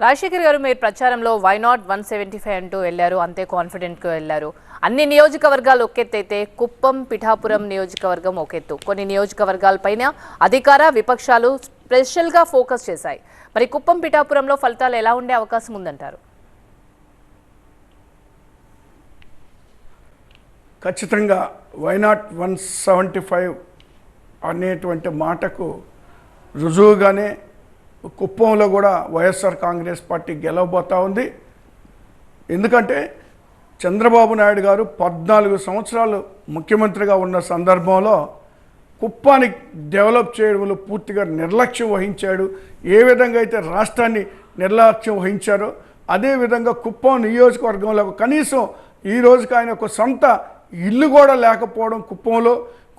రాజశేఖర్ గారు మీరు ప్రచారంలో వై నాట్ 175 అంటూ వెళ్ళారు, అంతే కాన్ఫిడెంట్గా వెళ్ళారు. అన్ని నియోజకవర్గాలు ఒకెత్తైతే కుప్పం పిఠాపురం నియోజకవర్గం ఒకెత్తు. కొన్ని నియోజకవర్గాలపైన అధికార విపక్షాలు స్పెషల్గా ఫోకస్ చేశాయి. మరి కుప్పం పిఠాపురంలో ఫలితాలు ఎలా ఉండే అవకాశం ఉందంటారు? ఖచ్చితంగా వై నాట్ 175 అనేటువంటి మాటకు రుజువుగానే కుప్పంలో కూడా వైఎస్ఆర్ కాంగ్రెస్ పార్టీ గెలవబోతూ ఉంది. ఎందుకంటే చంద్రబాబు నాయుడు గారు 14 సంవత్సరాలు ముఖ్యమంత్రిగా ఉన్న సందర్భంలో కుప్పాన్ని డెవలప్ చేయడంలో పూర్తిగా నిర్లక్ష్యం వహించాడు. ఏ విధంగా అయితే రాష్ట్రాన్ని నిర్లక్ష్యం వహించారో అదేవిధంగా కుప్పం నియోజకవర్గంలో కనీసం ఈ రోజుకి ఆయన ఒక సొంత ఇల్లు కూడా లేకపోవడం,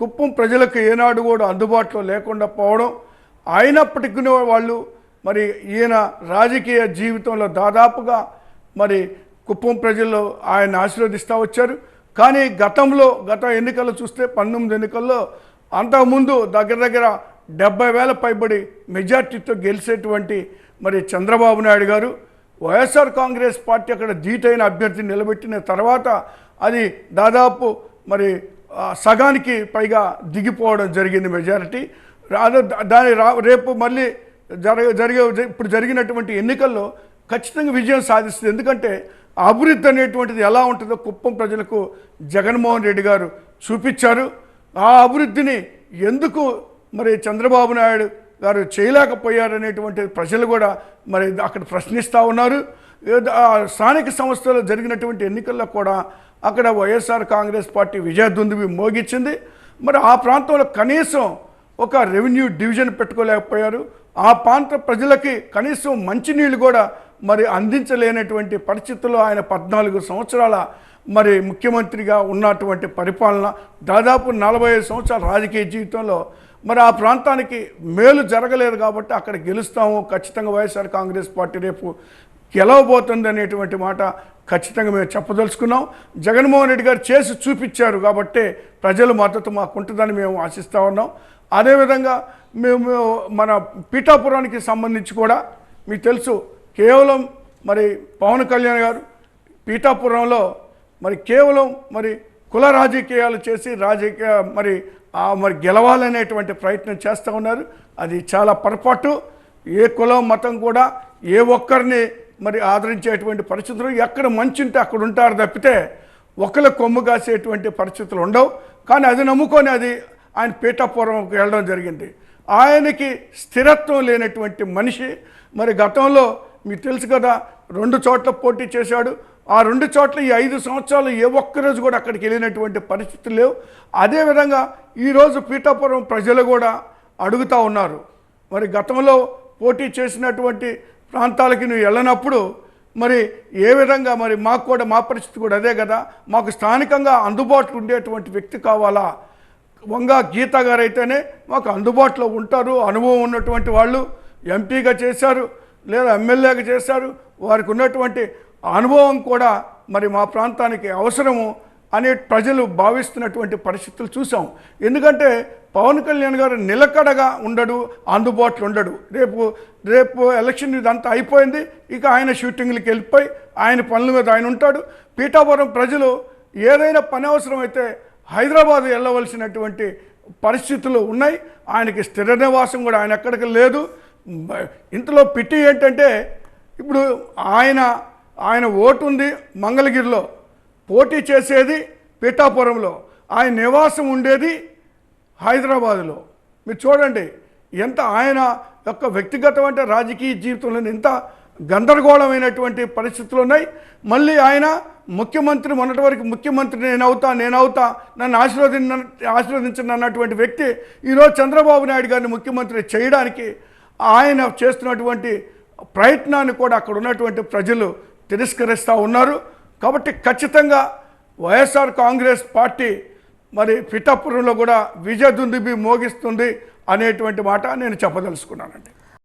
కుప్పం ప్రజలకు ఏనాడు కూడా అందుబాటులో లేకుండా పోవడం, అయినప్పటికీ వాళ్ళు మరి ఈయన రాజకీయ జీవితంలో దాదాపుగా మరి కుప్పం ప్రజల్లో ఆయన ఆశీర్వదిస్తూ వచ్చారు. కానీ గత ఎన్నికల్లో చూస్తే 19 ఎన్నికల్లో అంతకుముందు దగ్గర 70,000 పైబడి మెజార్టీతో గెలిచేటువంటి మరి చంద్రబాబు నాయుడు గారు వైఎస్ఆర్ కాంగ్రెస్ పార్టీ అక్కడ ధీటైన అభ్యర్థిని నిలబెట్టిన తర్వాత అది దాదాపు మరి సగానికి పైగా దిగిపోవడం జరిగింది మెజారిటీ. రేపు మళ్ళీ ఇప్పుడు జరిగినటువంటి ఎన్నికల్లో ఖచ్చితంగా విజయం సాధిస్తుంది. ఎందుకంటే అభివృద్ధి అనేటువంటిది ఎలా ఉంటుందో కుప్పం ప్రజలకు జగన్మోహన్ రెడ్డి గారు చూపించారు. ఆ అభివృద్ధిని ఎందుకు మరి చంద్రబాబు నాయుడు గారు చేయలేకపోయారనేటువంటి ప్రజలు కూడా మరి అక్కడ ప్రశ్నిస్తూ ఉన్నారు. స్థానిక సంస్థల్లో జరిగినటువంటి ఎన్నికల్లో కూడా అక్కడ వైఎస్ఆర్ కాంగ్రెస్ పార్టీ విజయదుందుబి మోగించింది. మరి ఆ ప్రాంతంలో కనీసం ఒక రెవెన్యూ డివిజన్ పెట్టుకోలేకపోయారు. ఆ ప్రాంత ప్రజలకి కనీసం మంచినీళ్ళు కూడా మరి అందించలేనటువంటి పరిస్థితుల్లో ఆయన 14 సంవత్సరాల మరి ముఖ్యమంత్రిగా ఉన్నటువంటి పరిపాలన, దాదాపు 45 సంవత్సరాల రాజకీయ జీవితంలో మరి ఆ ప్రాంతానికి మేలు జరగలేదు. కాబట్టి అక్కడ గెలుస్తాము, ఖచ్చితంగా వైఎస్ఆర్ కాంగ్రెస్ పార్టీ రేపు గెలవబోతుంది అనేటువంటి మాట ఖచ్చితంగా మేము చెప్పదలుచుకున్నాం. జగన్మోహన్ రెడ్డి గారు చేసి చూపించారు కాబట్టి ప్రజల మద్దతు మాకు ఉంటుందని మేము ఆశిస్తూ ఉన్నాం. అదేవిధంగా మేము మన పిఠాపురానికి సంబంధించి కూడా మీకు తెలుసు, కేవలం మరి పవన్ కళ్యాణ్ గారు పిఠాపురంలో మరి కేవలం మరి కుల రాజకీయాలు చేసి మరి గెలవాలనేటువంటి ప్రయత్నం చేస్తూ ఉన్నారు. అది చాలా పొరపాటు. ఏ కులం మతం కూడా ఏ ఒక్కరిని మరి ఆదరించేటువంటి పరిస్థితులు, ఎక్కడ మంచి ఉంటే అక్కడ ఉంటారు తప్పితే ఒకళ్ళ కొమ్ము కాసేటువంటి పరిస్థితులు ఉండవు. కానీ అది నమ్ముకొని ఆయన పిఠాపురంకి వెళ్ళడం జరిగింది. ఆయనకి స్థిరత్వం లేనటువంటి మనిషి. మరి గతంలో మీకు తెలుసు కదా, 2 చోట్ల పోటీ చేశాడు. ఆ 2 చోట్ల ఈ 5 సంవత్సరాలు ఏ ఒక్కరోజు కూడా అక్కడికి వెళ్ళినటువంటి పరిస్థితులు లేవు. అదేవిధంగా ఈరోజు పిఠాపురం ప్రజలు కూడా అడుగుతూ ఉన్నారు, మరి గతంలో పోటీ చేసినటువంటి ప్రాంతాలకి నువ్వు వెళ్ళినప్పుడు మరి ఏ విధంగా మరి మాకు కూడా మా పరిస్థితి కూడా అదే కదా, మాకు స్థానికంగా అందుబాటులో ఉండేటువంటి వ్యక్తి కావాలా. వంగ గీత గారు అయితేనే మాకు అందుబాటులో ఉంటారు, అనుభవం ఉన్నటువంటి వాళ్ళు, ఎంపీగా చేశారు లేదా ఎమ్మెల్యేగా చేశారు, వారికి ఉన్నటువంటి అనుభవం కూడా మరి మా ప్రాంతానికి అవసరము అనే ప్రజలు భావిస్తున్నటువంటి పరిస్థితులు చూసాం. ఎందుకంటే పవన్ కళ్యాణ్ గారు నిలకడగా ఉండడు, అందుబాటులో ఉండడు. రేపు ఎలక్షన్ ఇదంతా అయిపోయింది, ఇక ఆయన షూటింగ్లకి వెళ్ళిపోయి ఆయన పనుల మీద ఆయన ఉంటాడు. పిఠాపురం ప్రజలు ఏదైనా పని అవసరమైతే హైదరాబాద్ వెళ్ళవలసినటువంటి పరిస్థితులు ఉన్నాయి. ఆయనకి స్థిర నివాసం కూడా ఆయన ఎక్కడికి లేదు. ఇంతలో పిట్టి ఏంటంటే ఇప్పుడు ఆయన ఓటు ఉంది మంగళగిరిలో, పోటీ చేసేది పిఠాపురంలో, ఆయన నివాసం ఉండేది హైదరాబాదులో. మీరు చూడండి ఎంత ఆయన యొక్క వ్యక్తిగతమైన రాజకీయ జీవితంలో ఎంత గందరగోళమైనటువంటి పరిస్థితులు ఉన్నాయి. మళ్ళీ ఆయన ముఖ్యమంత్రి, మొన్నటి వరకు ముఖ్యమంత్రి నేనవుతా నన్ను ఆశీర్వదించండి అన్నటువంటి వ్యక్తి ఈరోజు చంద్రబాబు నాయుడు గారిని ముఖ్యమంత్రి చేయడానికి ఆయన చేస్తున్నటువంటి ప్రయత్నాన్ని కూడా అక్కడ ఉన్నటువంటి ప్రజలు తిరస్కరిస్తూ ఉన్నారు. కాబట్టి ఖచ్చితంగా వైఎస్ఆర్ కాంగ్రెస్ పార్టీ మరి పిఠాపురంలో కూడా విజయదుందుబి మోగిస్తుంది అనేటువంటి మాట నేను చెప్పదలుచుకున్నానండి.